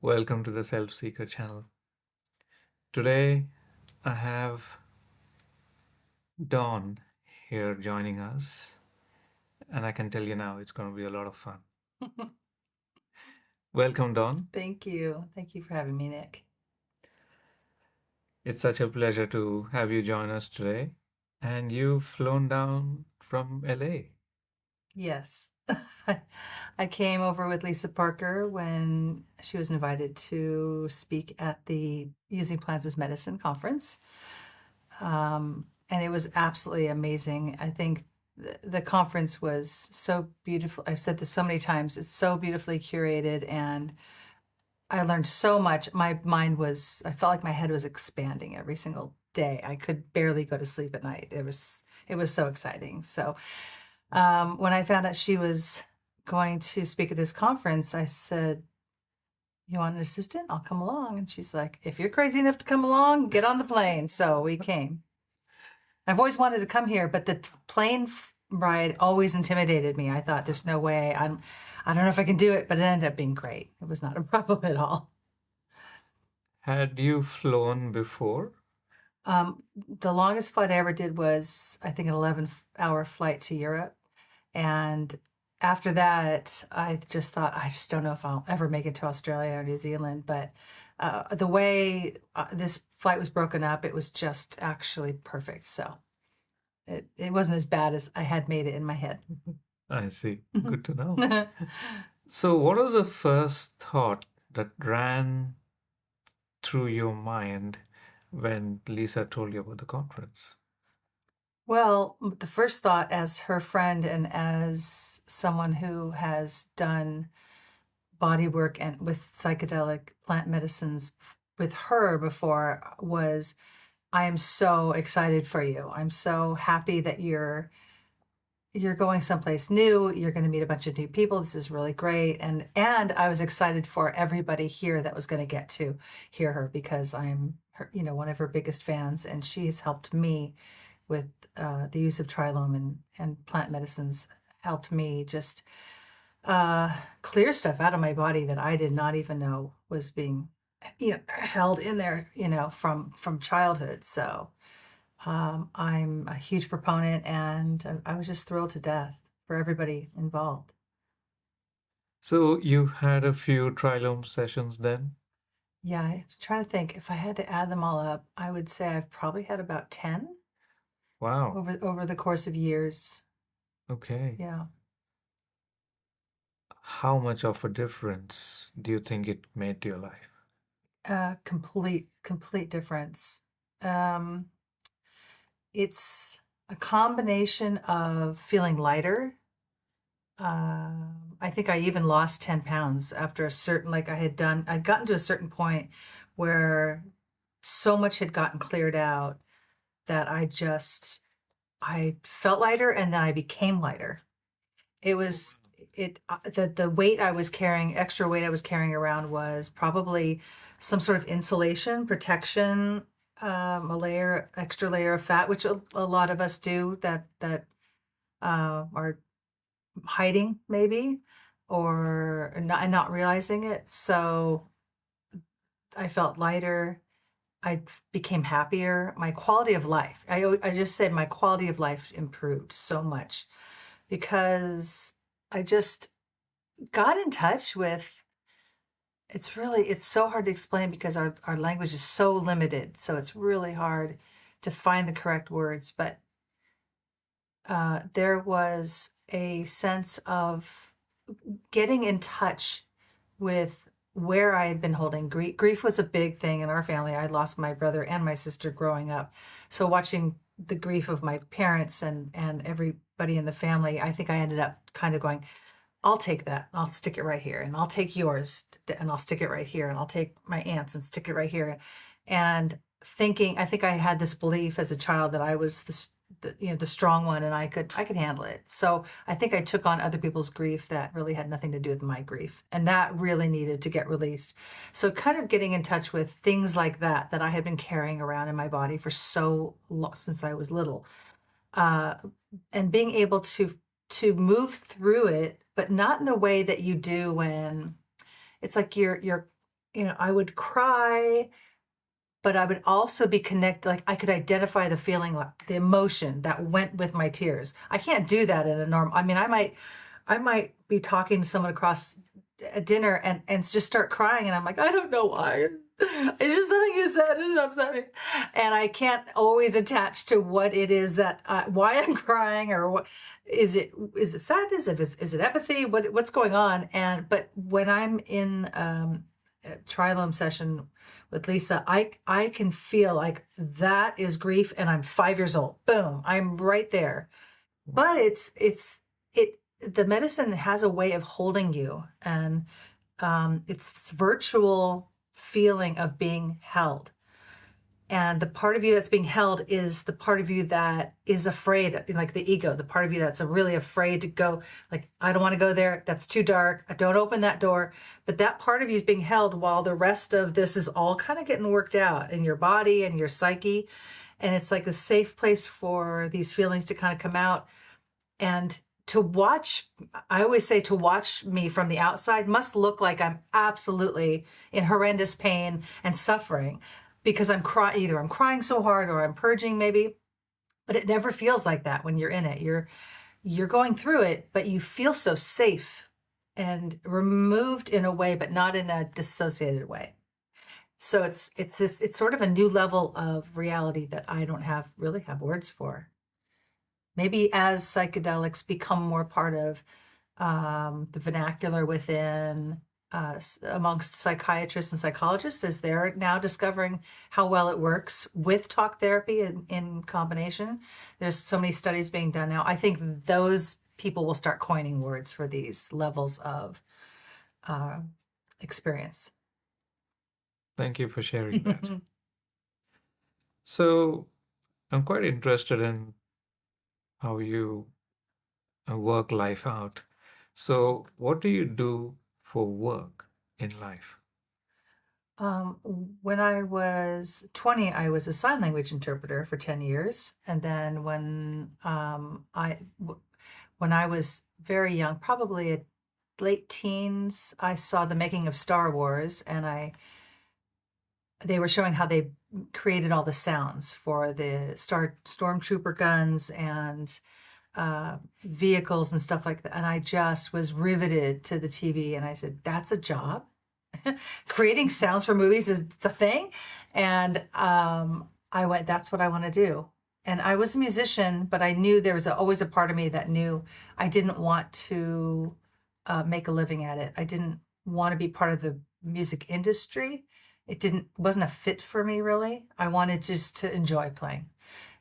Welcome to the Self Seeker channel. Today I have Dawn here joining us, and I can tell you now it's going to be a lot of fun. Welcome, Dawn. Thank you. Thank you for having me, Nick. It's such a pleasure to have you join us today. And you've flown down from LA. Yes. I came over with Lisa Parker when she was invited to speak at the Using Plants as Medicine conference. And it was absolutely amazing. I think the conference was so beautiful. I've said this so many times. It's so beautifully curated, and I learned so much. I felt like my head was expanding every single day. I could barely go to sleep at night. It was so exciting. So when I found out she was going to speak at this conference, I said, "You want an assistant? I'll come along." And she's like, "If you're crazy enough to come along, get on the plane." So we came. I've always wanted to come here, but the plane ride always intimidated me. I thought, there's no way. I don't know if I can do it, but it ended up being great. It was not a problem at all. Had you flown before? The longest flight I ever did was, I think, an 11-hour flight to Europe. And after that, I just thought, I just don't know if I'll ever make it to Australia or New Zealand. But the way this flight was broken up, it was just actually perfect. So it wasn't as bad as I had made it in my head. I see. Good to know. So, what was the first thought that ran through your mind when Lisa told you about the conference? Well, the first thought, as her friend and as someone who has done body work and with psychedelic plant medicines with her before, was, I am so excited for you. I'm so happy that you're going someplace new. You're going to meet a bunch of new people. This is really great. And I was excited for everybody here that was going to get to hear her, because I'm her, one of her biggest fans, and she's helped me with the use of trilome and plant medicines, helped me just clear stuff out of my body that I did not even know was being held in there, from childhood. So I'm a huge proponent, and I was just thrilled to death for everybody involved. So, you've had a few trilome sessions then? Yeah, I was trying to think. If I had to add them all up, I would say I've probably had about 10 Wow. over the course of years. Okay. Yeah. How much of a difference do you think it made to your life? Complete difference. Um, it's a combination of feeling lighter. I think I even lost 10 pounds after a certain, like I'd gotten to a certain point where so much had gotten cleared out that I felt lighter, and then I became lighter. It was, the weight I was carrying, extra weight I was carrying around, was probably some sort of insulation, protection, extra layer of fat, which a lot of us do, that are hiding maybe, or not realizing it. So I felt lighter. I became happier. My quality of life, I just said my quality of life improved so much, because I just got in touch with, it's so hard to explain, because our language is so limited. So it's really hard to find the correct words. But there was a sense of getting in touch with where I had been holding grief. Grief was a big thing in our family. I lost my brother and my sister growing up. So watching the grief of my parents and everybody in the family, I think I ended up kind of going, I'll take that. I'll stick it right here. And I'll take yours and I'll stick it right here. And I'll take my aunt's and stick it right here. And I think I had this belief as a child that I was the strong one, and I could handle it. So I think I took on other people's grief that really had nothing to do with my grief, and that really needed to get released. So kind of getting in touch with things like that I had been carrying around in my body for so long, since I was little, and being able to move through it, but not in the way that you do when it's like you're I would cry, but I would also be connected. Like I could identify the feeling, like the emotion that went with my tears. I can't do that in a normal. I mean, I might be talking to someone across a dinner and just start crying, and I'm like, I don't know why. It's just something you said, and I'm sorry. And I can't always attach to what it is that why I'm crying, or what is it? Is it sadness? Is it empathy? What's going on? But when I'm in a trilome session with Lisa, I can feel like that is grief, and I'm 5 years old. Boom, I'm right there. But the medicine has a way of holding you, and it's this virtual feeling of being held. And the part of you that's being held is the part of you that is afraid, like the ego, the part of you that's really afraid to go, like, I don't want to go there. That's too dark. I don't open that door. But that part of you is being held while the rest of this is all kind of getting worked out in your body and your psyche. And it's like a safe place for these feelings to kind of come out. And to watch, I always say to watch me from the outside must look like I'm absolutely in horrendous pain and suffering, because I'm crying, either I'm crying so hard or I'm purging maybe, but it never feels like that when you're in it. You're going through it, but you feel so safe and removed in a way, but not in a dissociated way. So it's sort of a new level of reality that I don't really have words for. Maybe as psychedelics become more part of the vernacular within amongst psychiatrists and psychologists, as they're now discovering how well it works with talk therapy in combination. There's so many studies being done now. I think those people will start coining words for these levels of experience. Thank you for sharing that. So I'm quite interested in how you work life out. So what do you do for work in life? When I was 20, I was a sign language interpreter for 10 years. And then when I was very young, probably late teens, I saw the making of Star Wars, and they were showing how they created all the sounds for the stormtrooper guns and vehicles and stuff like that. And I just was riveted to the TV, and I said, that's a job. Creating sounds for movies it's a thing. And I went, that's what I want to do. And I was a musician, but I knew there was always a part of me that knew I didn't want to make a living at it. I didn't want to be part of the music industry. It wasn't a fit for me, really. I wanted just to enjoy playing.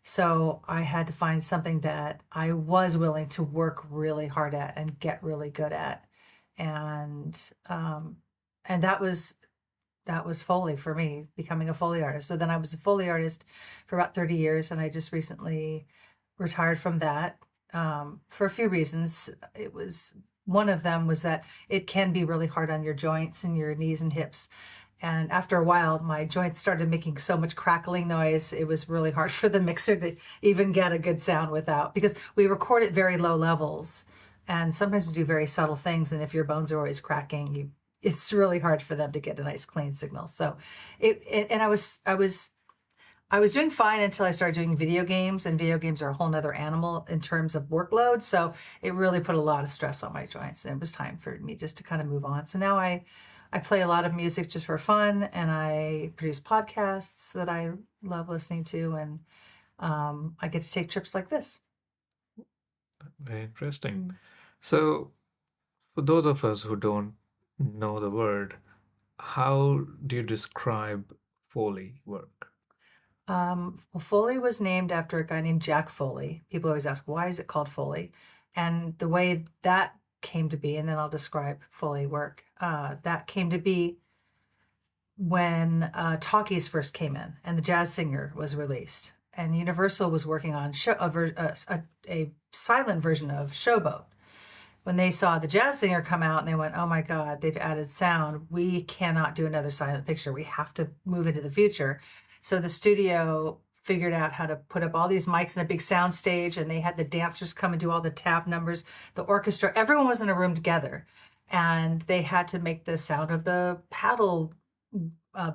So I had to find something that I was willing to work really hard at and get really good at. And that was Foley for me, becoming a Foley artist. So then I was a Foley artist for about 30 years, and I just recently retired from that for a few reasons. One of them was that it can be really hard on your joints and your knees and hips. And after a while, my joints started making so much crackling noise, it was really hard for the mixer to even get a good sound without, because we record at very low levels. And sometimes we do very subtle things. And if your bones are always cracking, it's really hard for them to get a nice clean signal. So I was doing fine until I started doing video games, and video games are a whole nother animal in terms of workload. So it really put a lot of stress on my joints, and it was time for me just to kind of move on. So now I play a lot of music just for fun, and I produce podcasts that I love listening to, and I get to take trips like this. Very interesting. So for those of us who don't know the word, how do you describe Foley work? Well, Foley was named after a guy named Jack Foley. People always ask, why is it called Foley? And the way that came to be, and then I'll describe Foley work, that came to be when talkies first came in and The Jazz Singer was released, and Universal was working on a silent version of Showboat. When they saw The Jazz Singer come out, and they went, oh my God, they've added sound. We cannot do another silent picture. We have to move into the future. So the studio figured out how to put up all these mics in a big sound stage, and they had the dancers come and do all the tap numbers, the orchestra, everyone was in a room together, and they had to make the sound of the paddle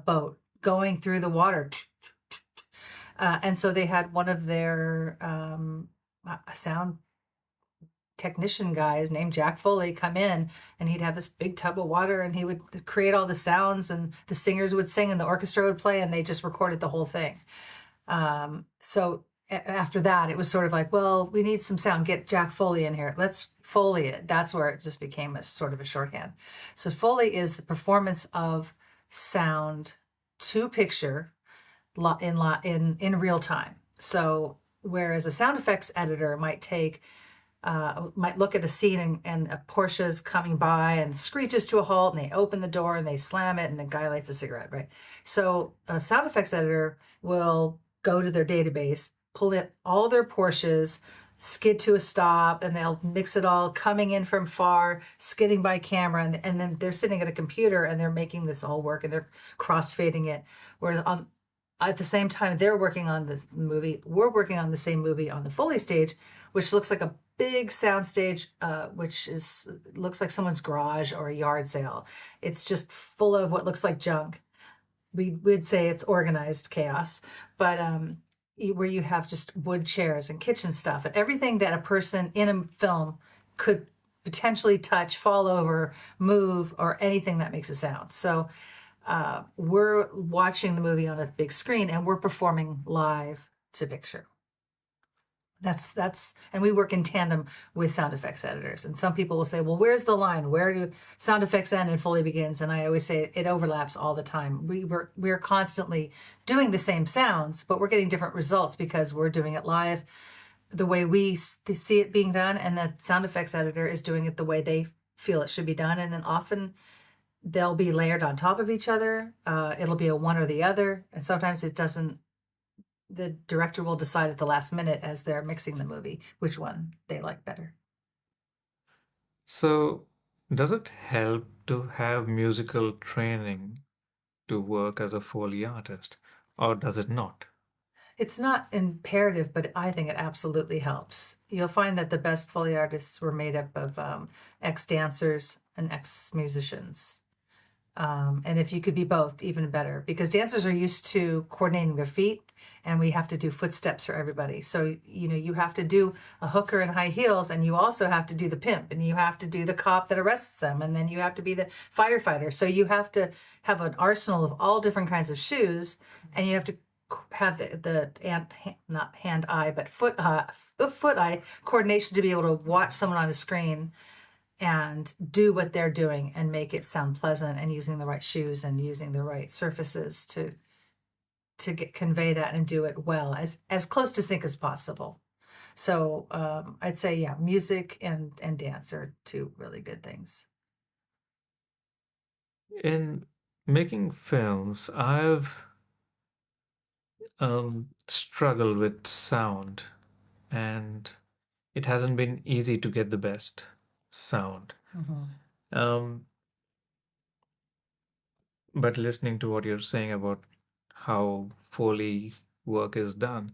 boat going through the water. And so they had one of their sound technician guys named Jack Foley come in, and he'd have this big tub of water, and he would create all the sounds, and the singers would sing and the orchestra would play, and they just recorded the whole thing. So after that, it was sort of like, well, we need some sound. Get Jack Foley in here. Let's Foley it. That's where it just became a sort of a shorthand. So Foley is the performance of sound to picture in real time. So whereas a sound effects editor might look at a scene and a Porsche's coming by and screeches to a halt, and they open the door and they slam it, and the guy lights a cigarette, right? So a sound effects editor will go to their database, pull in all their Porsches, skid to a stop, and they'll mix it all coming in from far, skidding by camera, and then they're sitting at a computer and they're making this all work, and they're crossfading it. Whereas at the same time they're working on the movie, we're working on the same movie on the Foley stage, which looks like a big sound stage, which looks like someone's garage or a yard sale. It's just full of what looks like junk. We'd say it's organized chaos, but where you have just wood chairs and kitchen stuff and everything that a person in a film could potentially touch, fall over, move, or anything that makes a sound. So we're watching the movie on a big screen, and we're performing live to picture. And we work in tandem with sound effects editors. And some people will say, well, where's the line? Where do sound effects end and Foley begins? And I always say it overlaps all the time. We're constantly doing the same sounds, but we're getting different results because we're doing it live the way we see it being done, and the sound effects editor is doing it the way they feel it should be done. And then often they'll be layered on top of each other. It'll be a one or the other. And sometimes it doesn't. The director will decide at the last minute as they're mixing the movie which one they like better. So, does it help to have musical training to work as a Foley artist, or does it not? It's not imperative, but I think it absolutely helps. You'll find that the best Foley artists were made up of ex-dancers and ex-musicians. And if you could be both, even better, because dancers are used to coordinating their feet, and we have to do footsteps for everybody. So, you have to do a hooker in high heels, and you also have to do the pimp, and you have to do the cop that arrests them, and then you have to be the firefighter. So you have to have an arsenal of all different kinds of shoes, and you have to have not hand-eye, but foot-eye coordination to be able to watch someone on a screen and do what they're doing and make it sound pleasant, and using the right shoes and using the right surfaces to convey that and do it well, as close to sync as possible. So I'd say, yeah, music and dance are two really good things. In making films, I've struggled with sound, and it hasn't been easy to get the best sound. But listening to what you're saying about how Foley work is done,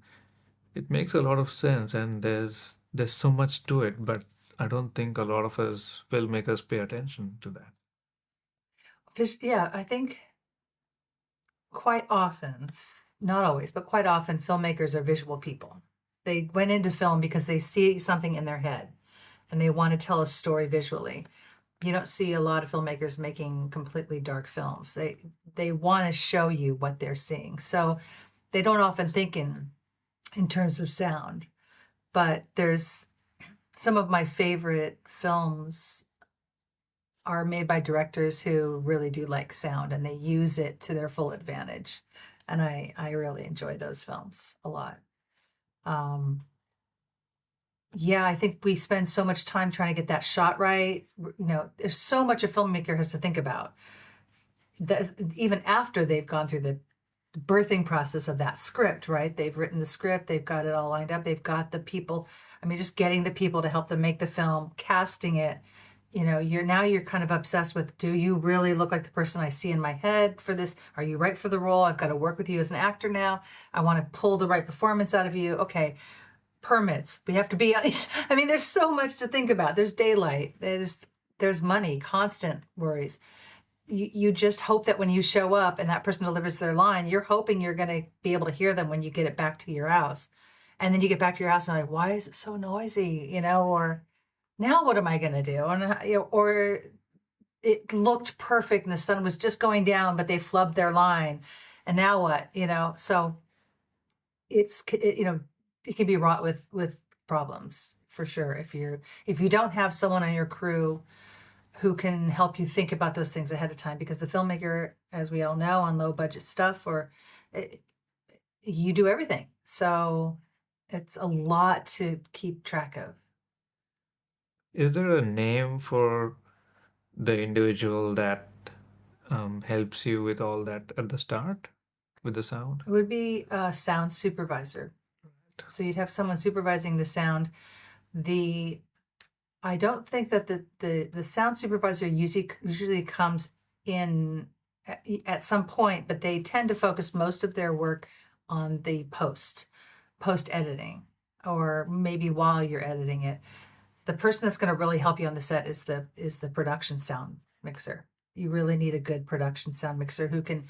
it makes a lot of sense, and there's so much to it, but I don't think a lot of us filmmakers pay attention to that. Yeah, I think quite often, not always, but quite often, filmmakers are visual people. They went into film because they see something in their head and they want to tell a story visually. You don't see a lot of filmmakers making completely dark films. They want to show you what they're seeing. So they don't often think in terms of sound. But there's some of my favorite films are made by directors who really do like sound, and they use it to their full advantage. And I really enjoy those films a lot. Yeah, I think we spend so much time trying to get that shot right. There's so much a filmmaker has to think about. Even after they've gone through the birthing process of that script, right? They've written the script, they've got it all lined up, they've got the people. Just getting the people to help them make the film, casting it. You're kind of obsessed with, do you really look like the person I see in my head for this? Are you right for the role? I've got to work with you as an actor now. I want to pull the right performance out of you. Okay. Permits. We have to be, there's so much to think about. There's daylight. There's money, constant worries. you just hope that when you show up and that person delivers their line, you're hoping you're going to be able to hear them when you get it back to your house. And then you get back to your house and you're like, why is it so noisy? Or now what am I going to do? And, or it looked perfect and the sun was just going down, but they flubbed their line. And now what? So it can be wrought with problems for sure. If you don't have someone on your crew who can help you think about those things ahead of time, because the filmmaker, as we all know, on low budget stuff, you do everything. So it's a lot to keep track of. Is there a name for the individual that helps you with all that at the start with the sound? It would be a sound supervisor. So you'd have someone supervising the sound. I don't think that the sound supervisor usually comes in at some point, but they tend to focus most of their work on the post editing, or maybe while you're editing it. The person that's going to really help you on the set is the production sound mixer. You really need a good production sound mixer who can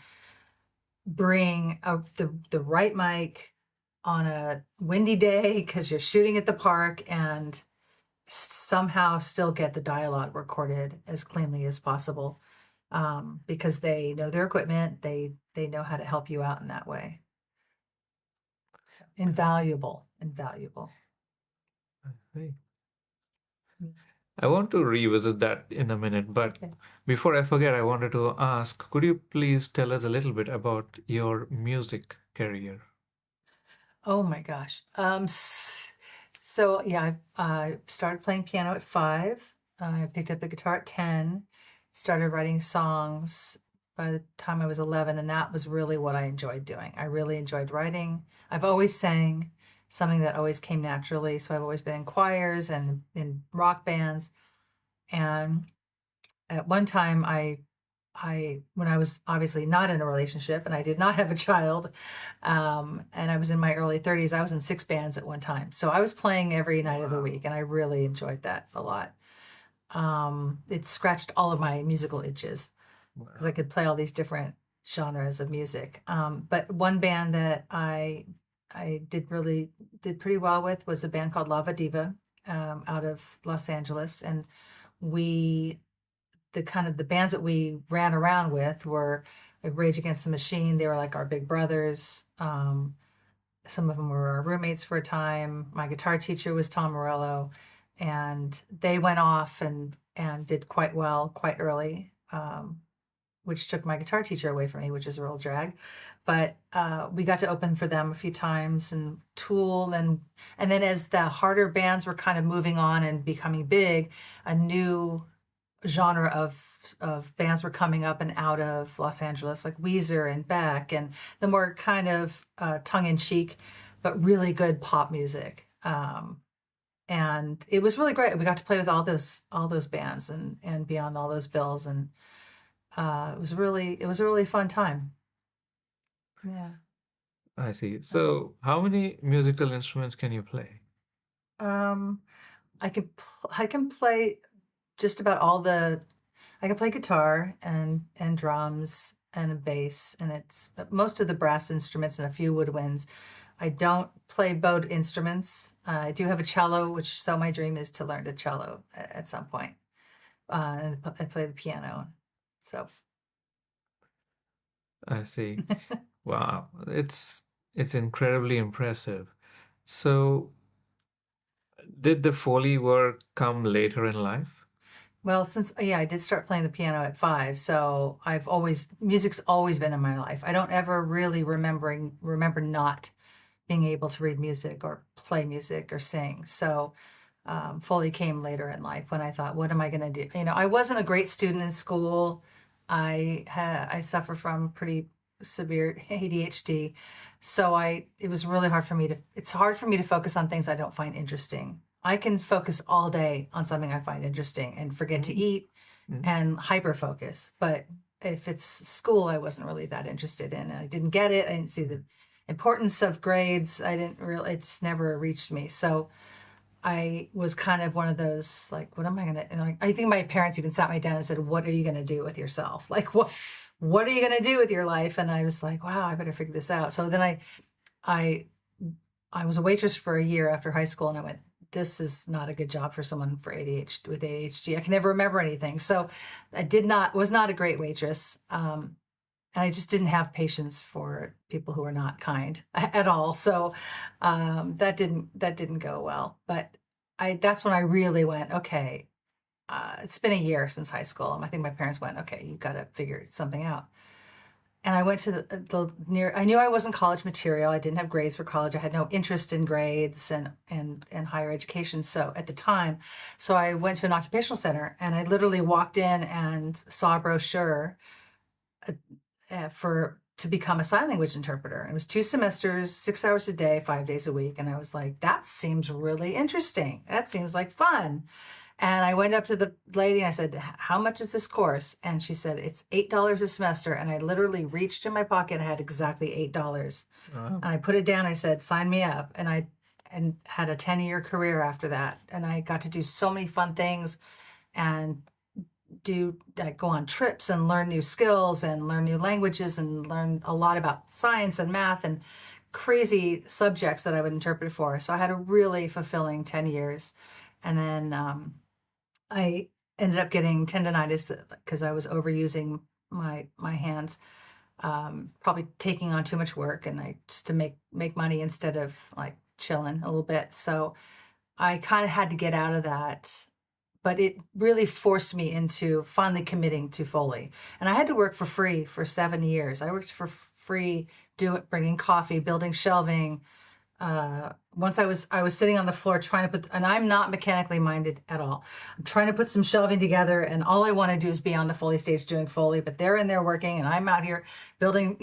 bring the right mic on a windy day because you're shooting at the park, and somehow still get the dialogue recorded as cleanly as possible, because they know their equipment, they know how to help you out in that way. Invaluable. I see. I want to revisit that in a minute, but Okay. before I forget, I wanted to ask, could you please tell us a little bit about your music career? Oh my gosh. So yeah, I started playing piano at 5. I picked up the guitar at 10, started writing songs by the time I was 11, and that was really what I enjoyed doing. I really enjoyed writing. I've always sang, something that always came naturally. So I've always been in choirs and in rock bands. And at one time, when I was obviously not in a relationship and I did not have a child, and I was in my early 30s, I was in 6 bands at one time. So I was playing every night of the week, and I really enjoyed that a lot. It scratched all of my musical itches because I could play all these different genres of music. But one band that I did pretty well with was a band called Lava Diva, out of Los Angeles, and the bands that we ran around with were like Rage Against the Machine. They were like our big brothers. Some of them were our roommates for a time. My guitar teacher was Tom Morello, and they went off and did quite well quite early, which took my guitar teacher away from me, which is a real drag. But we got to open for them a few times, and Tool, and then as the harder bands were kind of moving on and becoming big, a new genre of bands were coming up and out of Los Angeles, like Weezer and Beck, and the more kind of tongue-in-cheek but really good pop music. And it was really great. We got to play with all those bands and be on all those bills, and it was a really fun time. Yeah. I see. So, how many musical instruments can you play? I can play just about I can play guitar and drums and a bass, and it's most of the brass instruments and a few woodwinds. I don't play bowed instruments. I do have a cello, so my dream is to learn the cello at some point. And I play the piano. So I see. Wow, it's incredibly impressive. So, did the Foley work come later in life? well, I did start playing the piano at 5, so music's always been in my life. I don't ever really remember not being able to read music or play music or sing. So Foley came later in life when I thought, what am I going to do? I wasn't a great student in school. I suffer from pretty severe ADHD. So it was really hard for me it's hard for me to focus on things I don't find interesting. I can focus all day on something I find interesting and forget to eat and hyper focus. But if it's school, I wasn't really that interested in. I didn't get it. I didn't see the importance of grades. It just never reached me. So I was kind of one of those, like, what am I going to, and I think my parents even sat me down and said, what are you going to do with yourself? Like, what are you going to do with your life? And I was like, wow, I better figure this out. So then I, I was a waitress for a year after high school, and I went, this is not a good job for someone for ADHD with ADHD. I can never remember anything. So I was not a great waitress. And I just didn't have patience for people who are not kind at all. So that didn't go well. But that's when I really went, okay, it's been a year since high school. And I think my parents went, okay, you've got to figure something out. And I went to I knew I wasn't college material. I didn't have grades for college. I had no interest in grades and higher education. So at the time, so I went to an occupational center, and I literally walked in and saw a brochure to become a sign language interpreter. It was 2 semesters, 6 hours a day, 5 days a week. And I was like, that seems really interesting. That seems like fun. And I went up to the lady and I said, how much is this course? And she said, it's $8 a semester. And I literally reached in my pocket and I had exactly $8. Wow. And I put it down. I said, sign me up. And I had a 10-year career after that. And I got to do so many fun things and go on trips and learn new skills and learn new languages and learn a lot about science and math and crazy subjects that I would interpret for. So I had a really fulfilling 10 years. And then I ended up getting tendonitis because I was overusing my hands, probably taking on too much work, and just to make money instead of like chilling a little bit. So I kind of had to get out of that. But it really forced me into finally committing to Foley. And I had to work for free for 7 years. I worked for free, bringing coffee, building shelving. Once I was sitting on the floor trying to and I'm not mechanically minded at all. I'm trying to put some shelving together, and all I want to do is be on the Foley stage doing Foley, but they're in there working, and I'm out here building,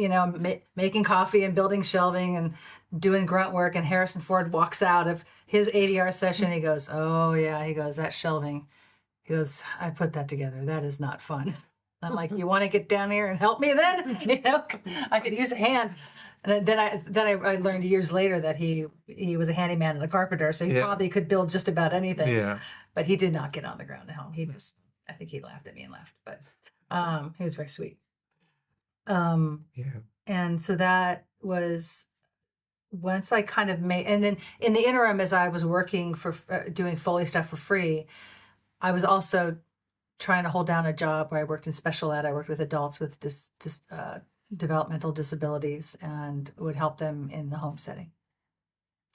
making coffee and building shelving and doing grunt work. And Harrison Ford walks out of his ADR session. He goes, oh yeah, he goes, that's shelving. He goes, I put that together. That is not fun. I'm like, you want to get down here and help me then? I could use a hand. And then I learned years later that he was a handyman and a carpenter, so he probably could build just about anything. Yeah. But he did not get on the ground at home. I think he laughed at me and left. But he was very sweet. And so that was once I kind of made, and then in the interim, as I was working for doing Foley stuff for free, I was also trying to hold down a job where I worked in special ed. I worked with adults with developmental disabilities and would help them in the home setting,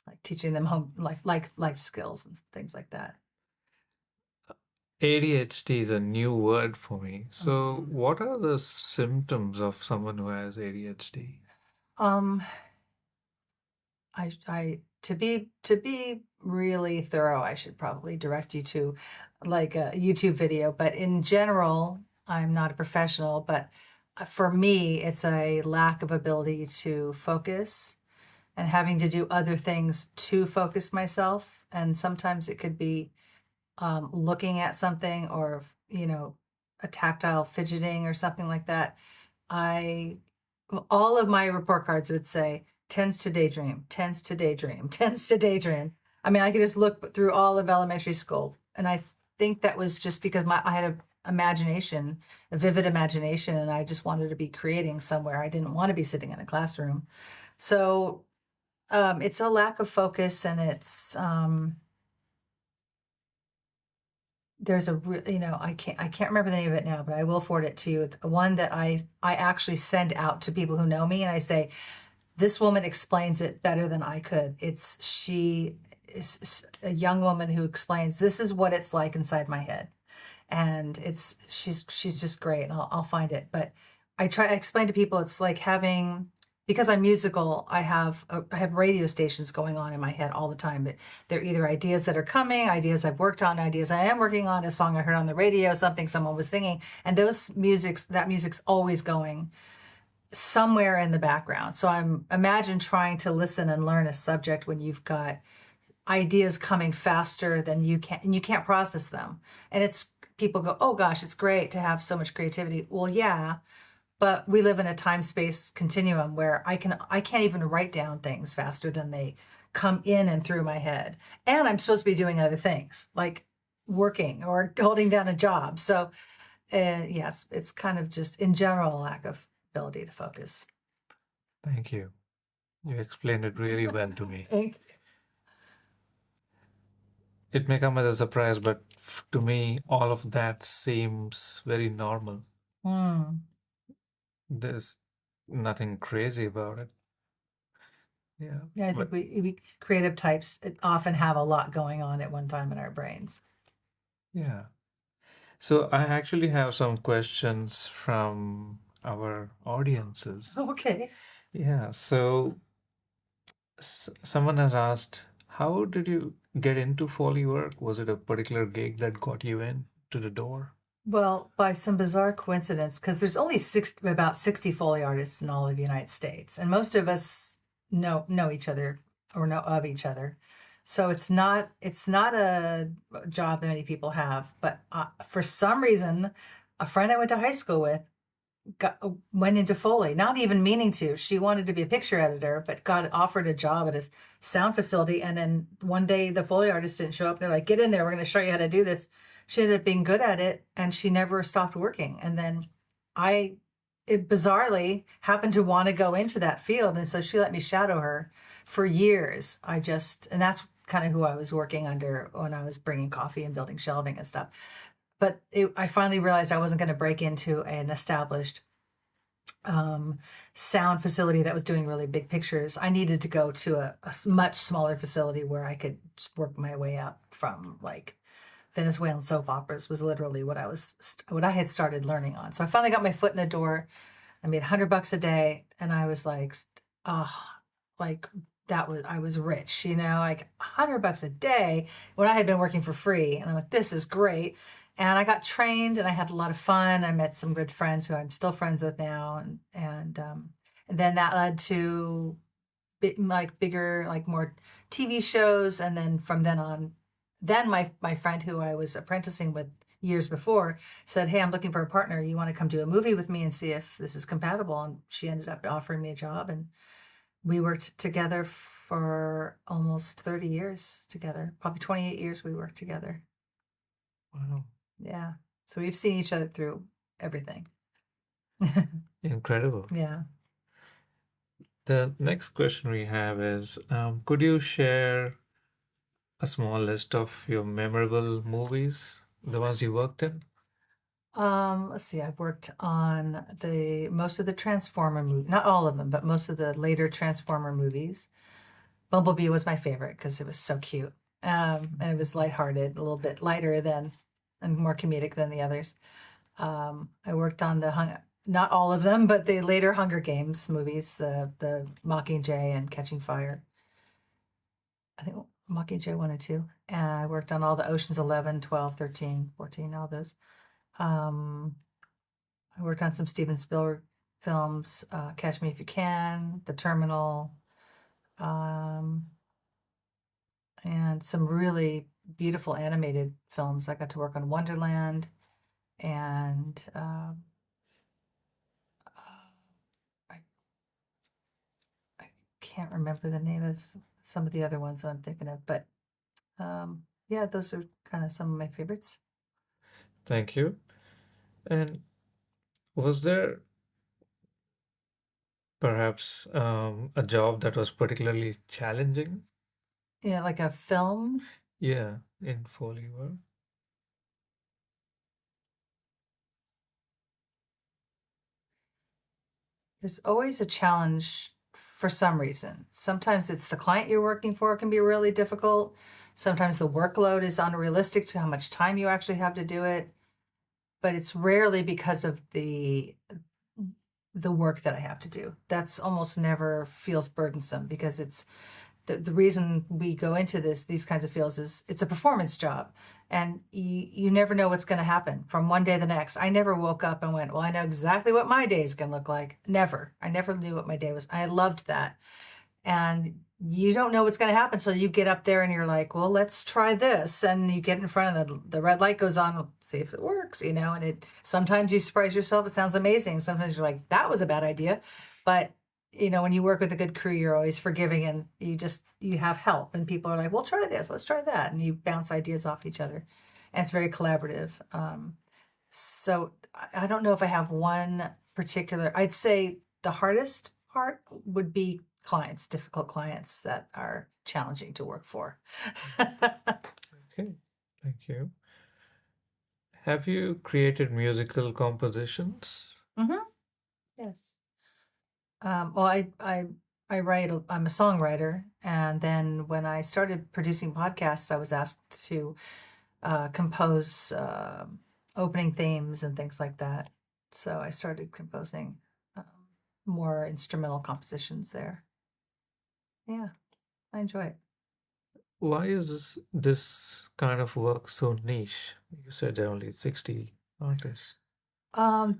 like teaching them life skills and things like that. ADHD is a new word for me. So what are the symptoms of someone who has ADHD? To be really thorough, I should probably direct you to like a YouTube video, but in general, I'm not a professional, but for me, it's a lack of ability to focus and having to do other things to focus myself. And sometimes it could be looking at something or, a tactile fidgeting or something like that. All of my report cards would say, tends to daydream, tends to daydream, tends to daydream. I mean, I could just look through all of elementary school. And I think that was just because I had a vivid imagination, and I just wanted to be creating somewhere. I didn't want to be sitting in a classroom. So it's a lack of focus, and it's there's I can't remember the name of it now, but I will forward it to you. One that I actually send out to people who know me, and I say, this woman explains it better than I could. She is a young woman who explains, this is what it's like inside my head. And she's just great. And I'll find it. But I explain to people, it's like because I'm musical, I have radio stations going on in my head all the time. They're either ideas that are coming, ideas I've worked on, ideas I am working on, a song I heard on the radio, something someone was singing. And that music's always going somewhere in the background. So imagine trying to listen and learn a subject when you've got ideas coming faster than you can, and you can't process them. And people go, oh gosh, it's great to have so much creativity. Well, yeah, but we live in a time-space continuum where I can't even write down things faster than they come in and through my head. And I'm supposed to be doing other things like working or holding down a job. So yes, it's kind of just in general a lack of ability to focus. Thank you. You explained it really well to me. Thank you. It may come as a surprise, but to me, all of that seems very normal. There's nothing crazy about it. Yeah. Yeah, I But think we creative types often have a lot going on at one time in our brains. yeah. So I actually have some questions from our audiences. Okay. Yeah. So someone has asked, how did you get into Foley work? Was it a particular gig that got you in to the door? Well, by some bizarre coincidence, because there's only about 60 Foley artists in all of the United States, and most of us know each other or know of each other. So it's not a job that many people have. But for some reason, a friend I went to high school with went into Foley, not even meaning to. She wanted to be a picture editor, but got offered a job at a sound facility. And then one day the Foley artist didn't show up. They're like, get in there. We're going to show you how to do this. She ended up being good at it, and she never stopped working. And then it bizarrely happened to want to go into that field. And so she let me shadow her for years. And that's kind of who I was working under when I was bringing coffee and building shelving and stuff. But I finally realized I wasn't going to break into an established sound facility that was doing really big pictures. I needed to go to a much smaller facility where I could work my way up from like Venezuelan soap operas was literally what I had started learning on. So I finally got my foot in the door. I made $100 a day, and I was like, I was rich, like $100 a day when I had been working for free. And I'm like, this is great. And I got trained, and I had a lot of fun. I met some good friends who I'm still friends with now. And then that led to bigger, more TV shows. And then from then on, my friend who I was apprenticing with years before said, hey, I'm looking for a partner. You want to come do a movie with me and see if this is compatible? And she ended up offering me a job, and we worked together for almost 30 years together. Probably 28 years we worked together. Wow. Yeah. So we've seen each other through everything. Incredible. Yeah. The next question we have is, could you share a small list of your memorable movies, the ones you worked in? Let's see. I've worked on most of the Transformer movies, not all of them, but most of the later Transformer movies. Bumblebee was my favorite because it was so cute. And it was lighthearted, a little bit lighter and more comedic than the others. I worked on not all of them, but the later Hunger Games movies, the Mockingjay and Catching Fire. I think Mockingjay 1 and 2. And I worked on all the Oceans 11, 12, 13, 14, all those. I worked on some Steven Spielberg films, Catch Me If You Can, The Terminal, and some really beautiful animated films. I got to work on Wonderland, and I can't remember the name of some of the other ones I'm thinking of, but yeah, those are kind of some of my favorites. Thank you. And was there perhaps a job that was particularly challenging? Yeah, like a film. Yeah, in Foley work. There's always a challenge for some reason. Sometimes it's the client you're working for can be really difficult. Sometimes the workload is unrealistic to how much time you actually have to do it. But it's rarely because of the work that I have to do. That's almost never feels burdensome, because it's the reason we go into these kinds of fields is it's a performance job, and you never know what's going to happen from one day to the next. I never woke up and went, well, I know exactly what my day is going to look like. Never. I never knew what my day was. I loved that. And you don't know what's going to happen. So you get up there and you're like, well, let's try this. And you get in front of the red light goes on, we'll see if it works, and sometimes you surprise yourself. It sounds amazing. Sometimes you're like, that was a bad idea. But when you work with a good crew, you're always forgiving, and you have help, and people are like, well, try this, let's try that. And you bounce ideas off each other. And it's very collaborative. So I don't know if I have one particular, I'd say the hardest part would be clients, difficult clients that are challenging to work for. Okay, thank you. Have you created musical compositions? Mm-hmm. Yes. Well, I write, I'm a songwriter. And then when I started producing podcasts, I was asked to compose opening themes and things like that. So I started composing more instrumental compositions there. Yeah, I enjoy it. Why is this kind of work so niche? You said there are only 60 artists.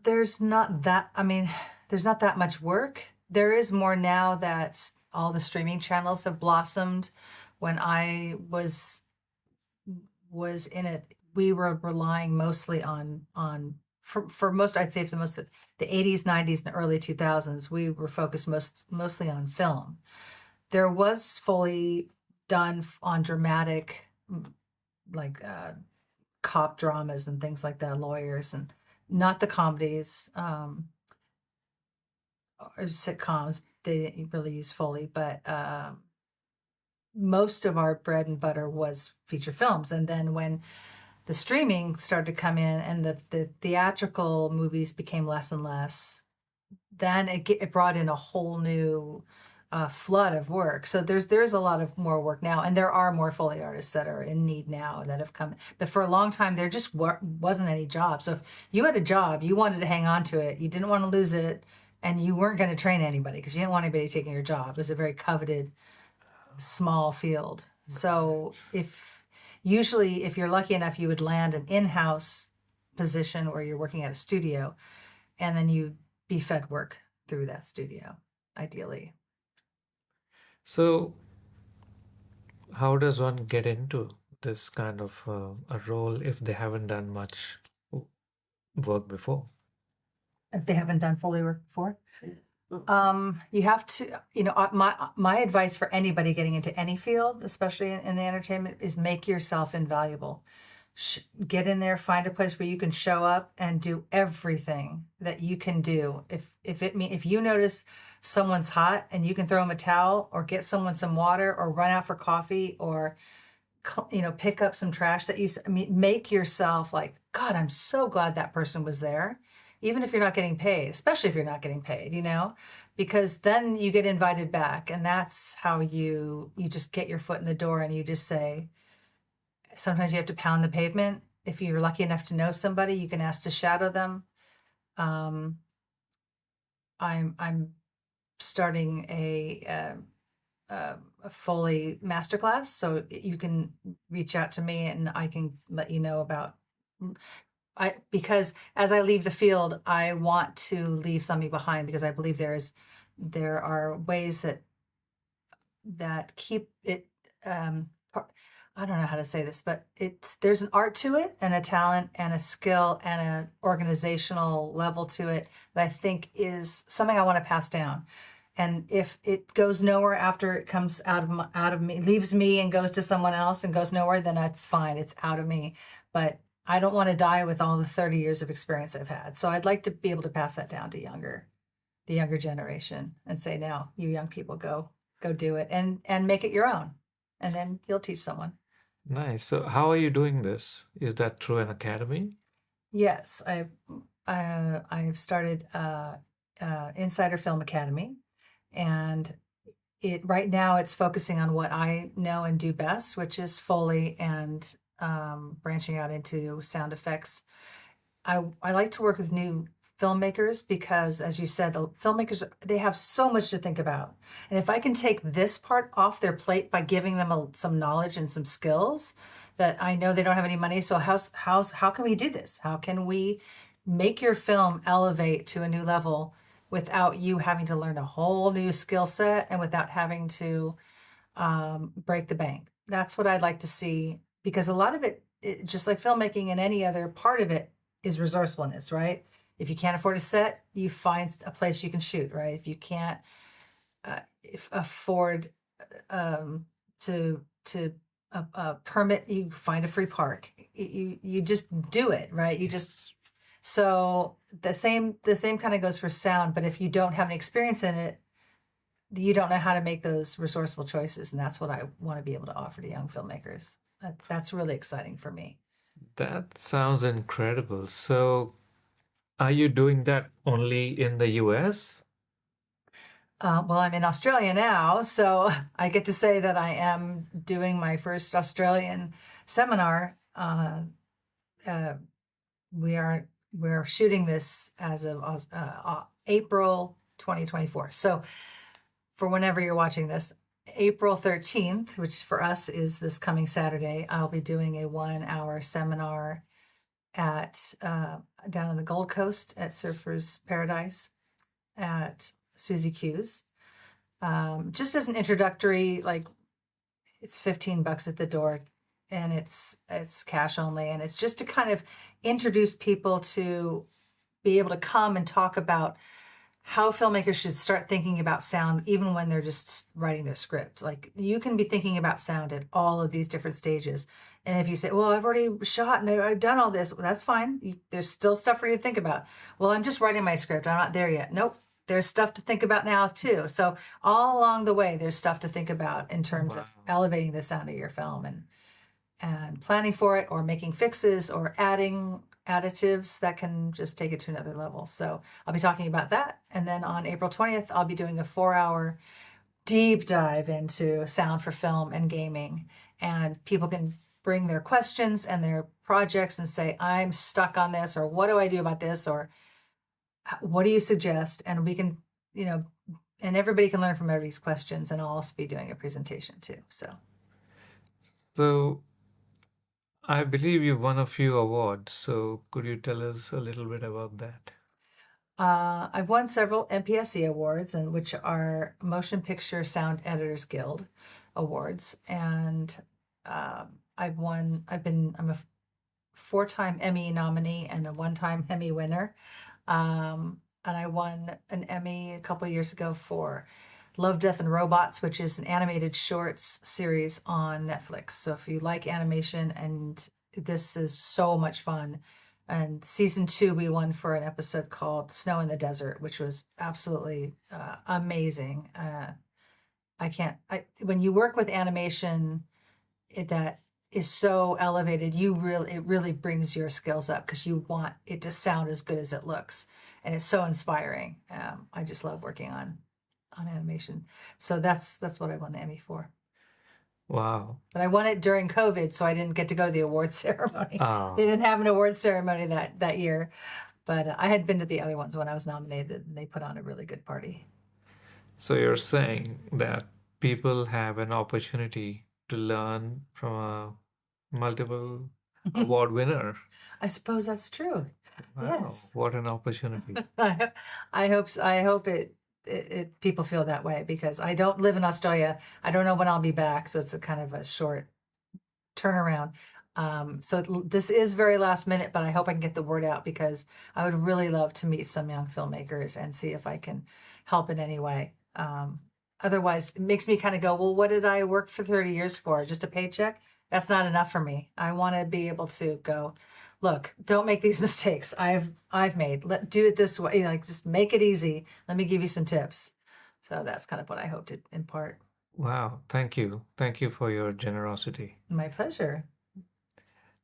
There's not that, I mean, there's not that much work. There is more now that all the streaming channels have blossomed. When I was in it, we were relying mostly on for most, I'd say for most of the 80s, 90s, and the early 2000s, we were focused mostly on film. There was Foley done on dramatic, like cop dramas and things like that, lawyers, and not the comedies or sitcoms. They didn't really use Foley, but most of our bread and butter was feature films. And then when the streaming started to come in and the theatrical movies became less and less, then it brought in a whole new flood of work. So there's a lot of more work now, and there are more Foley artists that are in need now that have come. But for a long time, there just wasn't any job. So if you had a job, you wanted to hang on to it. You didn't want to lose it, and you weren't going to train anybody because you didn't want anybody taking your job. It was a very coveted, small field. So usually if you're lucky enough, you would land an in-house position where you're working at a studio, and then you be fed work through that studio, ideally. So, how does one get into this kind of a role if they haven't done much work before? If they haven't done Foley work before, you have to. My advice for anybody getting into any field, especially in the entertainment, is make yourself invaluable. Get in there, find a place where you can show up and do everything that you can do. If you notice someone's hot and you can throw them a towel or get someone some water or run out for coffee or pick up some trash make yourself like, God, I'm so glad that person was there, even if you're not getting paid, especially if you're not getting paid, because then you get invited back, and that's how you just get your foot in the door, and you just say, sometimes you have to pound the pavement. If you're lucky enough to know somebody, you can ask to shadow them. I'm starting a Foley masterclass, so you can reach out to me and I can let you know about. Because as I leave the field, I want to leave something behind, because I believe there are ways that keep it. I don't know how to say this, but there's an art to it, and a talent and a skill and an organizational level to it that I think is something I want to pass down. And if it goes nowhere after it comes out of me, leaves me and goes to someone else and goes nowhere, then that's fine. It's out of me. But I don't want to die with all the 30 years of experience I've had. So I'd like to be able to pass that down to the younger generation, and say, now, you young people, go do it and make it your own. And then you'll teach someone. Nice. So, how are you doing this? Is that through an academy? Yes, I've started Insider Film Academy, and right now it's focusing on what I know and do best, which is Foley and branching out into sound effects. I like to work with new filmmakers because, as you said, the filmmakers, they have so much to think about. And if I can take this part off their plate by giving them some knowledge and some skills that I know they don't have any money. So how can we do this? How can we make your film elevate to a new level without you having to learn a whole new skill set and without having to break the bank? That's what I'd like to see, because a lot of it, just like filmmaking and any other part of it, is resourcefulness, right? If you can't afford a set, you find a place you can shoot, right? If you can't afford to permit, you find a free park. You just do it, right? You just so the same kind of goes for sound. But if you don't have an experience in it, you don't know how to make those resourceful choices, and that's what I want to be able to offer to young filmmakers. That's really exciting for me. That sounds incredible. So, are you doing that only in the US? Well, I'm in Australia now, so I get to say that I am doing my first Australian seminar. We're shooting this as of April 2024. So for whenever you're watching this, April 13th, which for us is this coming Saturday, I'll be doing a 1-hour seminar at down on the Gold Coast at Surfers Paradise at Susie Q's. Just as an introductory, like it's $15 at the door, and it's cash only, and it's just to kind of introduce people to be able to come and talk about how filmmakers should start thinking about sound even when they're just writing their script. Like, you can be thinking about sound at all of these different stages. And if you say, well, I've already shot and I've done all this, well, that's fine. There's still stuff for you to think about. Well, I'm just writing my script. I'm not there yet. Nope. There's stuff to think about now too. So all along the way, there's stuff to think about in terms of elevating the sound of your film and planning for it, or making fixes, or adding additives that can just take it to another level. So I'll be talking about that. And then on April 20th, I'll be doing a 4-hour deep dive into sound for film and gaming. And people can bring their questions and their projects and say, I'm stuck on this, or what do I do about this, or what do you suggest? And we can, and everybody can learn from everybody's questions, and I'll also be doing a presentation too. So I believe you won a few awards. So could you tell us a little bit about that? I've won several MPSE awards, and which are Motion Picture Sound Editors Guild awards, and I'm a 4-time Emmy nominee and a 1-time Emmy winner. And I won an Emmy a couple of years ago for Love, Death, and Robots, which is an animated shorts series on Netflix. So if you like animation, and this is so much fun. And season 2, we won for an episode called Snow in the Desert, which was absolutely amazing. When you work with animation that is so elevated, it really brings your skills up, because you want it to sound as good as it looks, and it's so inspiring. I just love working on animation. So that's what I won the Emmy for. Wow. But I won it during COVID, so I didn't get to go to the awards ceremony. Oh. They didn't have an awards ceremony that year. But I had been to the other ones when I was nominated, and they put on a really good party. So you're saying that people have an opportunity to learn from a multiple award winner. I suppose that's true. Wow, Yes. what an opportunity. I hope it people feel that way, because I don't live in Australia. I don't know when I'll be back, so it's a kind of a short turnaround. So this is very last minute, but I hope I can get the word out, because I would really love to meet some young filmmakers and see if I can help in any way. Otherwise, it makes me kind of go, well, what did I work for 30 years for? Just a paycheck? That's not enough for me. I want to be able to go, look, don't make these mistakes I've made. Do it this way. Like, just make it easy. Let me give you some tips. So that's kind of what I hope to impart. Wow, thank you. Thank you for your generosity. My pleasure.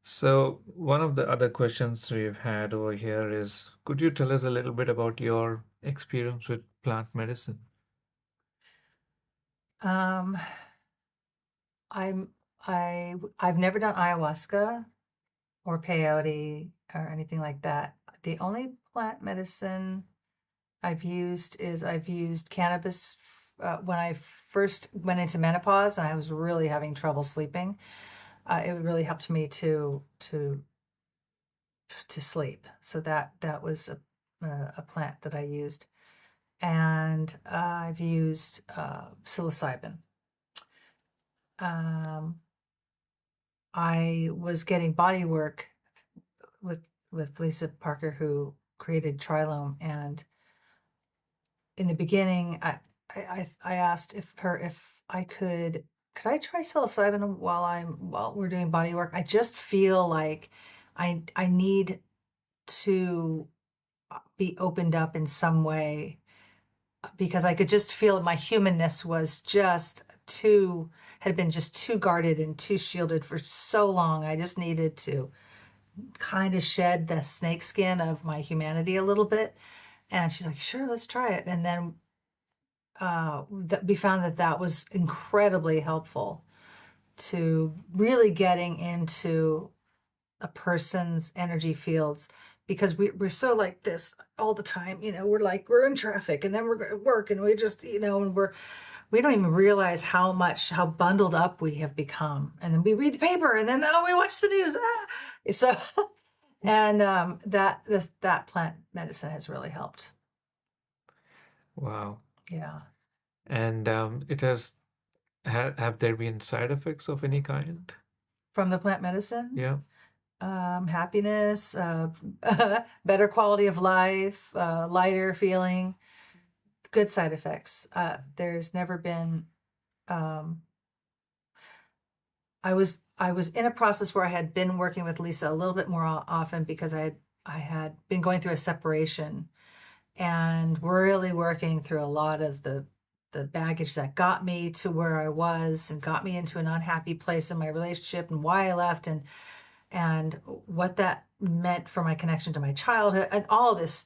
So one of the other questions we've had over here is, could you tell us a little bit about your experience with plant medicine? I've never done ayahuasca or peyote or anything like that. The only plant medicine I've used cannabis when I first went into menopause, and I was really having trouble sleeping. It really helped me to sleep. So that was a plant that I used, and I've used psilocybin. I was getting body work with Lisa Parker, who created Trilome, and in the beginning, I asked if I could I try psilocybin while we're doing body work. I just feel like I need to be opened up in some way because I could just feel my humanness was just had been just too guarded and too shielded for so long. I just needed to kind of shed the snake skin of my humanity a little bit. And she's like, sure, let's try it. And then we found that was incredibly helpful to really getting into a person's energy fields, because we're so like this all the time. We're in traffic and then we're going to work and we just, and we don't even realize how bundled up we have become. And then we read the paper and then we watch the news. So, and that plant medicine has really helped. Wow. Yeah. And it has, have there been side effects of any kind? From the plant medicine? Yeah. Happiness, better quality of life, lighter feeling, good side effects. There's never been. I was in a process where I had been working with Lisa a little bit more often because I had been going through a separation and really working through a lot of the baggage that got me to where I was and got me into an unhappy place in my relationship and why I left and what that meant for my connection to my childhood and all this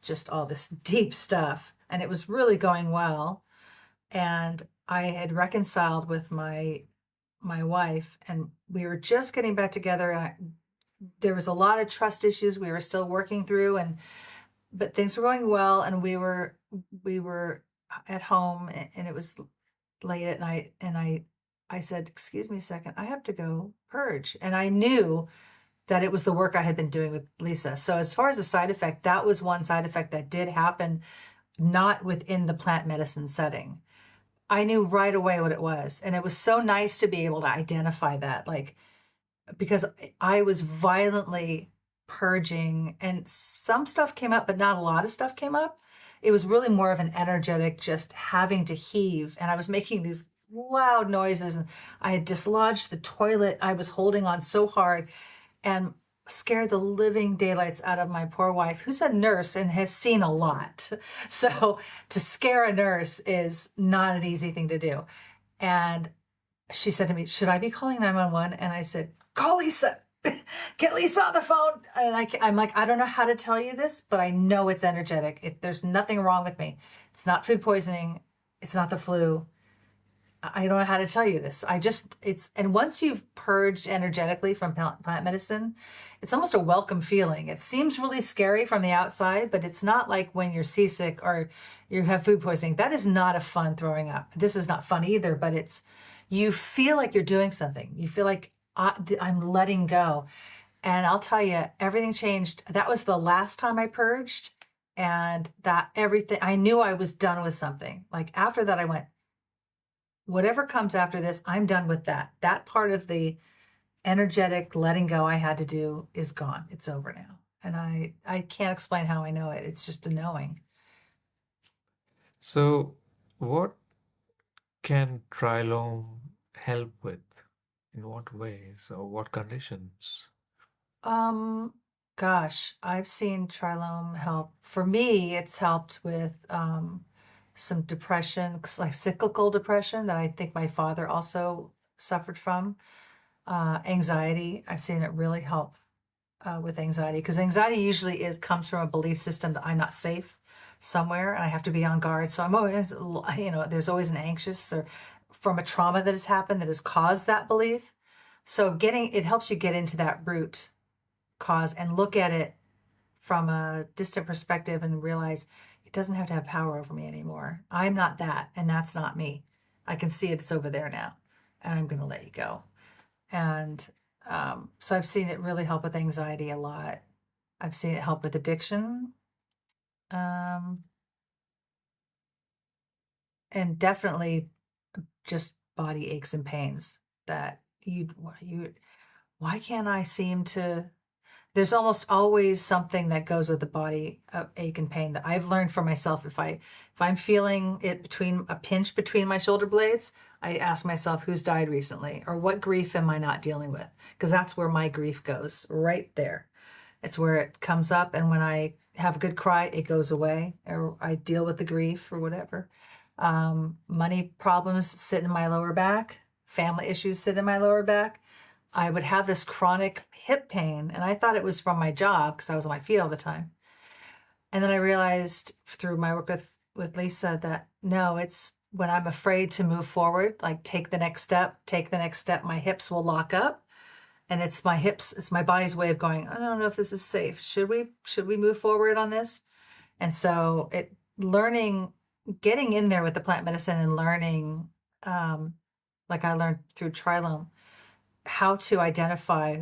deep stuff. And it was really going well. And I had reconciled with my wife and we were just getting back together. And there was a lot of trust issues we were still working through, but things were going well. And we were at home and it was late at night. And I said, excuse me a second, I have to go purge. And I knew that it was the work I had been doing with Lisa. So as far as a side effect, that was one side effect that did happen, not within the plant medicine setting. I knew right away what it was. And it was so nice to be able to identify that, because I was violently purging and some stuff came up, but not a lot of stuff came up. It was really more of an energetic, just having to heave. And I was making these loud noises and I had dislodged the toilet. I was holding on so hard and scared the living daylights out of my poor wife, who's a nurse and has seen a lot. So to scare a nurse is not an easy thing to do. And she said to me, should I be calling 911? And I said, call Lisa. Get Lisa on the phone. And I'm like, I don't know how to tell you this, but I know it's energetic. There's nothing wrong with me. It's not food poisoning. It's not the flu. I don't know how to tell you this. And once you've purged energetically from plant medicine, it's almost a welcome feeling. It seems really scary from the outside, but it's not like when you're seasick or you have food poisoning. That is not a fun throwing up. This is not fun either, but you feel like you're doing something. You feel like I'm letting go. And I'll tell you, everything changed. That was the last time I purged, and I knew I was done with something. Like after that, I went, whatever comes after this, I'm done with that. That part of the energetic letting go I had to do is gone. It's over now. And I can't explain how I know it. It's just a knowing. So, what can trilome help with? In what ways or what conditions? Gosh, I've seen trilome help. For me, it's helped with some depression, like cyclical depression that I think my father also suffered from. Anxiety, I've seen it really help with anxiety, because anxiety usually comes from a belief system that I'm not safe somewhere and I have to be on guard. So I'm always, there's always an anxious or from a trauma that has happened that has caused that belief. So it helps you get into that root cause and look at it from a distant perspective and realize it doesn't have to have power over me anymore. I'm not that, and that's not me. I can see it. It's over there now, and I'm going to let you go. And so I've seen it really help with anxiety a lot. I've seen it help with addiction. And definitely just body aches and pains that why can't I seem to there's almost always something that goes with the body of ache and pain that I've learned for myself. If I'm feeling it between a pinch between my shoulder blades, I ask myself who's died recently or what grief am I not dealing with? Because that's where my grief goes, right there. It's where it comes up, and when I have a good cry, it goes away, or I deal with the grief or whatever. Money problems sit in my lower back. Family issues sit in my lower back. I would have this chronic hip pain, and I thought it was from my job because I was on my feet all the time. And then I realized through my work with Lisa that no, it's when I'm afraid to move forward, like take the next step, my hips will lock up. And it's my hips, it's my body's way of going, I don't know if this is safe. Should we move forward on this? And so getting in there with the plant medicine and learning, like I learned through Trilome, how to identify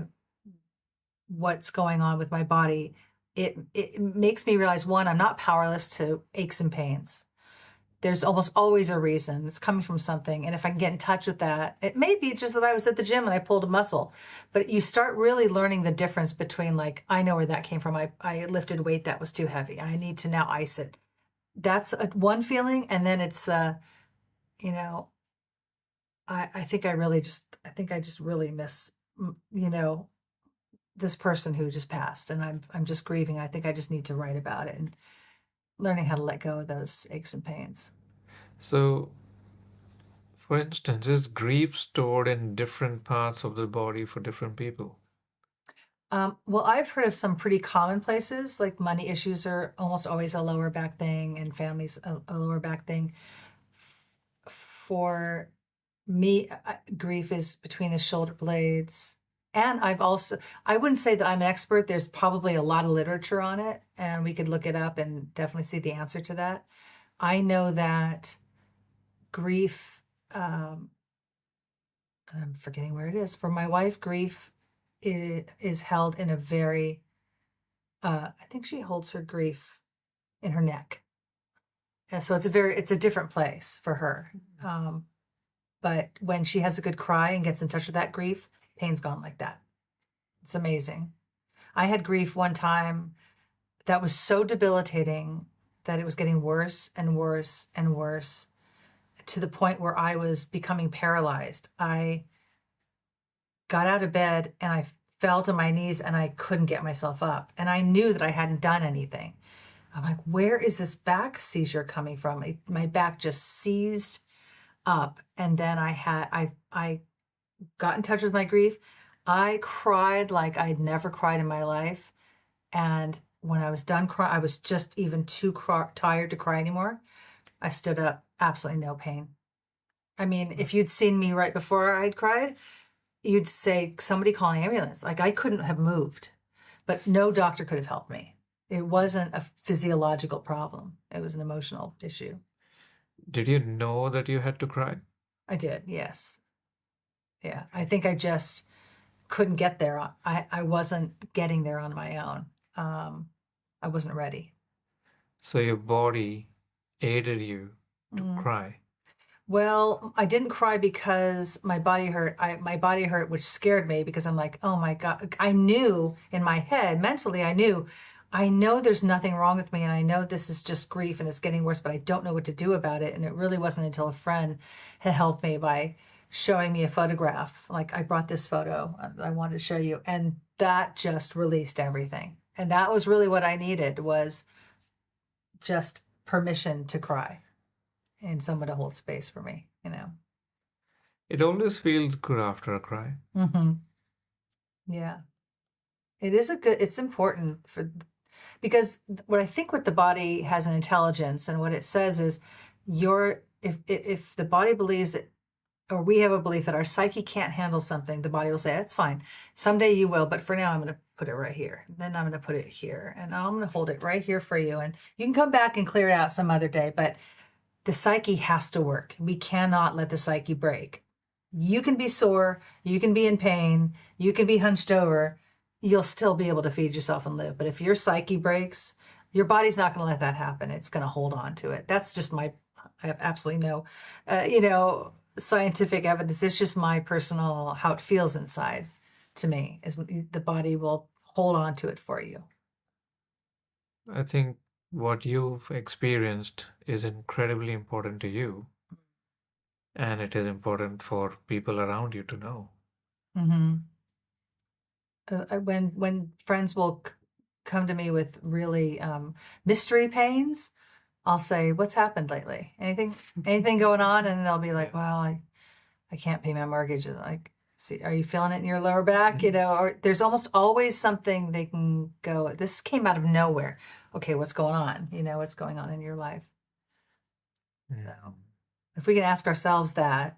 what's going on with my body, it makes me realize, one, I'm not powerless to aches and pains. There's almost always a reason. It's coming from something. And if I can get in touch with that, it may be just that I was at the gym and I pulled a muscle. But you start really learning the difference between, like, I know where that came from. I lifted weight that was too heavy. I need to now ice it. That's one feeling. And then it's the, I think I just really miss, this person who just passed. And I'm just grieving. I think I just need to write about it and learning how to let go of those aches and pains. So, for instance, is grief stored in different parts of the body for different people? Well, I've heard of some pretty common places, like money issues are almost always a lower back thing, and families a lower back thing. For me, grief is between the shoulder blades. And I wouldn't say that I'm an expert. There's probably a lot of literature on it, and we could look it up and definitely see the answer to that. I know that grief, I'm forgetting where it is. For my wife, grief is held in a very, I think she holds her grief in her neck. And so it's a different place for her. But when she has a good cry and gets in touch with that grief, pain's gone like that. It's amazing. I had grief one time that was so debilitating that it was getting worse and worse and worse to the point where I was becoming paralyzed. I got out of bed and I fell to my knees and I couldn't get myself up. And I knew that I hadn't done anything. I'm like, where is this back seizure coming from? My back just seized up. And then I got in touch with my grief. I cried like I'd never cried in my life. And when I was done crying, I was just even too tired to cry anymore. I stood up, absolutely no pain. I mean, if you'd seen me right before I'd cried, you'd say, somebody call an ambulance. Like, I couldn't have moved, but no doctor could have helped me. It wasn't a physiological problem. It was an emotional issue. Did you know that you had to cry? I did, yes. Yeah, I think I just couldn't get there. I wasn't getting there on my own. I wasn't ready. So your body aided you to cry. Well, I didn't cry because my body hurt. My body hurt, which scared me because I'm like, oh my God. I knew in my head, mentally, I know there's nothing wrong with me, and I know this is just grief and it's getting worse, but I don't know what to do about it. And it really wasn't until a friend had helped me by showing me a photograph. Like, I brought this photo I wanted to show you, and that just released everything. And that was really what I needed, was just permission to cry and someone to hold space for me, It always feels good after a cry. Mm-hmm. Yeah. It's important because what I think what the body has an intelligence, and what it says is if the body believes that, or we have a belief that our psyche can't handle something, the body will say, that's fine. Someday you will, but for now I'm going to put it right here. Then I'm going to put it here, and I'm going to hold it right here for you. And you can come back and clear it out some other day, but the psyche has to work. We cannot let the psyche break. You can be sore, you can be in pain, you can be hunched over, you'll still be able to feed yourself and live. But if your psyche breaks, your body's not going to let that happen. It's going to hold on to it. That's just I have absolutely no, scientific evidence. It's just my personal, how it feels inside to me, is the body will hold on to it for you. I think what you've experienced is incredibly important to you, and it is important for people around you to know. Mm-hmm. When friends will come to me with really mystery pains, I'll say, "What's happened lately? Anything going on?" And they'll be like, "Well, I can't pay my mortgage." And like, see, are you feeling it in your lower back? You know, or there's almost always something they can go, "This came out of nowhere." Okay, what's going on? You know, what's going on in your life? So, if we can ask ourselves that,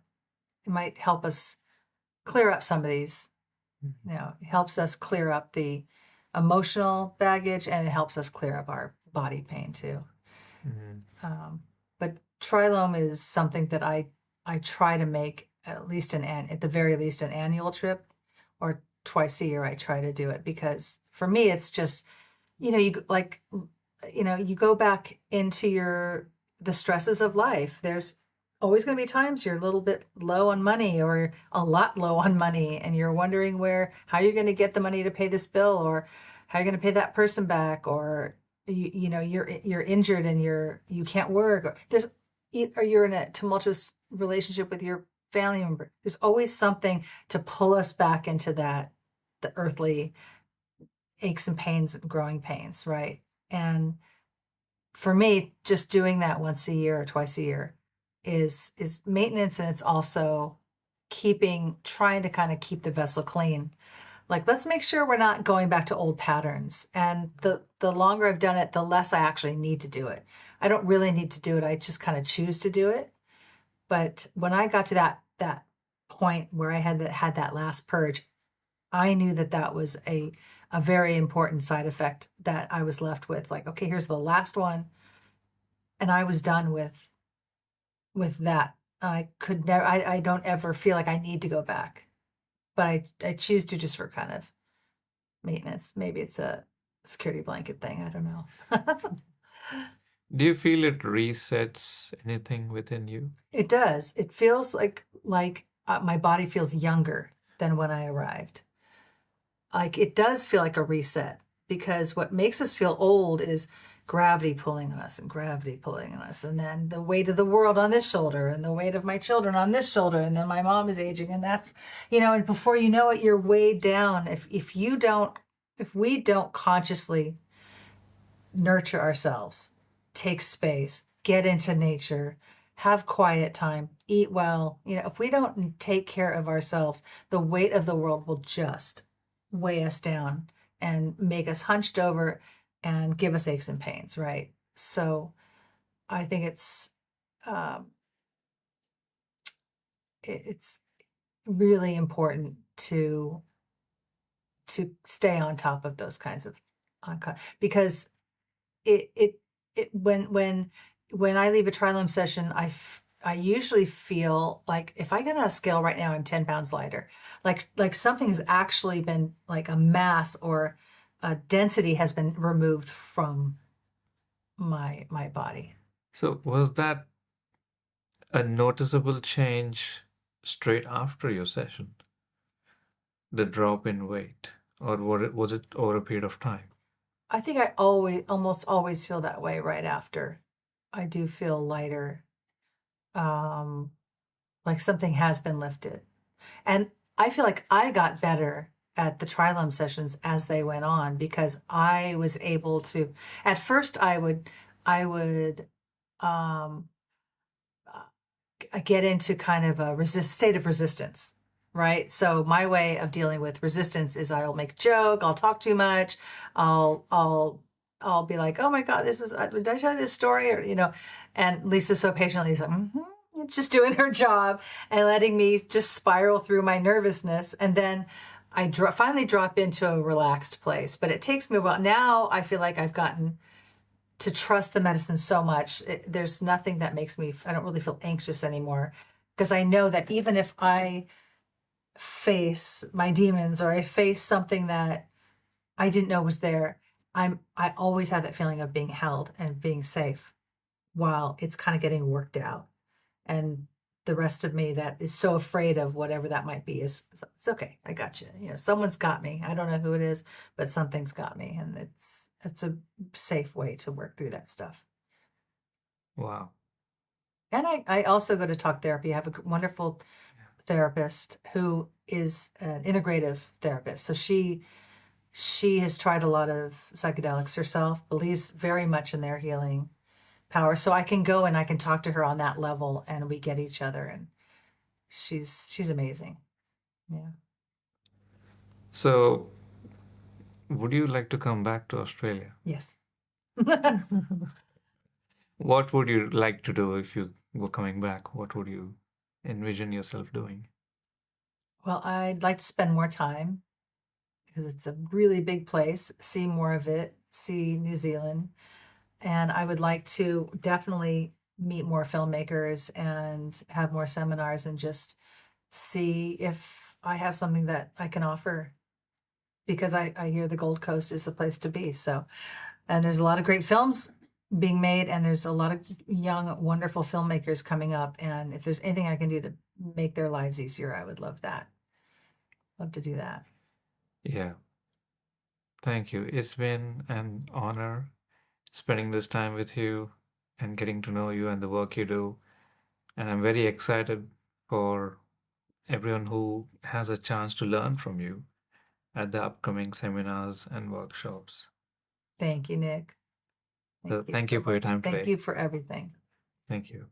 it might help us clear up some of these. You know, it helps us clear up the emotional baggage, and it helps us clear up our body pain too. But Trilome is something that I try to make at the very least an annual trip, or twice a year I try to do it, because for me it's just, you know, you go back into the stresses of life. There's always going to be times you're a little bit low on money, or a lot low on money, and you're wondering how you're going to get the money to pay this bill, or how you're going to pay that person back, or you're injured and you can't work, or you're in a tumultuous relationship with your family member. There's always something to pull us back into the earthly aches and pains and growing pains, right? And for me, just doing that once a year or twice a year is maintenance, and it's also trying to kind of keep the vessel clean. Like, let's make sure we're not going back to old patterns. And the longer I've done it, the less I actually need to do it. I don't really need to do it. I just kind of choose to do it. But when I got to that point where I had that last purge, I knew that was a very important side effect that I was left with. Like, okay, here's the last one. And I was done with that. I could never, I don't ever feel like I need to go back, but I choose to, just for kind of maintenance. Maybe it's a security blanket thing. I don't know. Do you feel it resets anything within you? It does. It feels like my body feels younger than when I arrived. Like, it does feel like a reset, because what makes us feel old is gravity pulling on us, and gravity pulling on us, and then the weight of the world on this shoulder, and the weight of my children on this shoulder, and then my mom is aging, and that's, and before you know it, you're weighed down. If we don't consciously nurture ourselves, take space, get into nature, have quiet time, eat well, if we don't take care of ourselves, the weight of the world will just weigh us down and make us hunched over and give us aches and pains, right? So I think it's really important to stay on top of those kinds of, because when I leave a Trilome session, I usually feel like, if I get on a scale right now, I'm 10 pounds lighter. Like something's actually been, like a mass or a density has been removed from my body. So was that a noticeable change straight after your session? The drop in weight, or was it over a period of time? I think I almost always feel that way right after. I do feel lighter, like something has been lifted. And I feel like I got better at the Trilome sessions as they went on, because I was able to, at first I would get into kind of a state of resistance, right? So my way of dealing with resistance is, I'll make a joke, I'll talk too much, I'll be like, oh my God, did I tell you this story? Or, and Lisa's so patiently like, just doing her job and letting me just spiral through my nervousness. And then I finally drop into a relaxed place, but it takes me a while. Now I feel like I've gotten to trust the medicine so much. There's nothing that makes me, I don't really feel anxious anymore, because I know that even if I face my demons, or I face something that I didn't know was there, I always have that feeling of being held and being safe while it's kind of getting worked out. And the rest of me that is so afraid of whatever that might be is it's okay. I got you. You know, someone's got me. I don't know who it is, but something's got me, and it's a safe way to work through that stuff. Wow. And I also go to talk therapy. I have a wonderful therapist who is an integrative therapist. So she has tried a lot of psychedelics herself, believes very much in their healing power. So I can go and I can talk to her on that level, and we get each other, and she's amazing. Yeah. So, would you like to come back to Australia? Yes. What would you like to do if you were coming back? What would you envision yourself doing? Well, I'd like to spend more time because it's a really big place, see more of it, see New Zealand. And I would like to definitely meet more filmmakers and have more seminars and just see if I have something that I can offer, because I hear the Gold Coast is the place to be. So, and there's a lot of great films being made, and there's a lot of young, wonderful filmmakers coming up. And if there's anything I can do to make their lives easier, I would love that. Love to do that. Yeah. Thank you. It's been an honor spending this time with you and getting to know you and the work you do. And I'm very excited for everyone who has a chance to learn from you at the upcoming seminars and workshops. Thank you, Nick. So Thank you thank you for your time Thank today. you for everything. Thank you.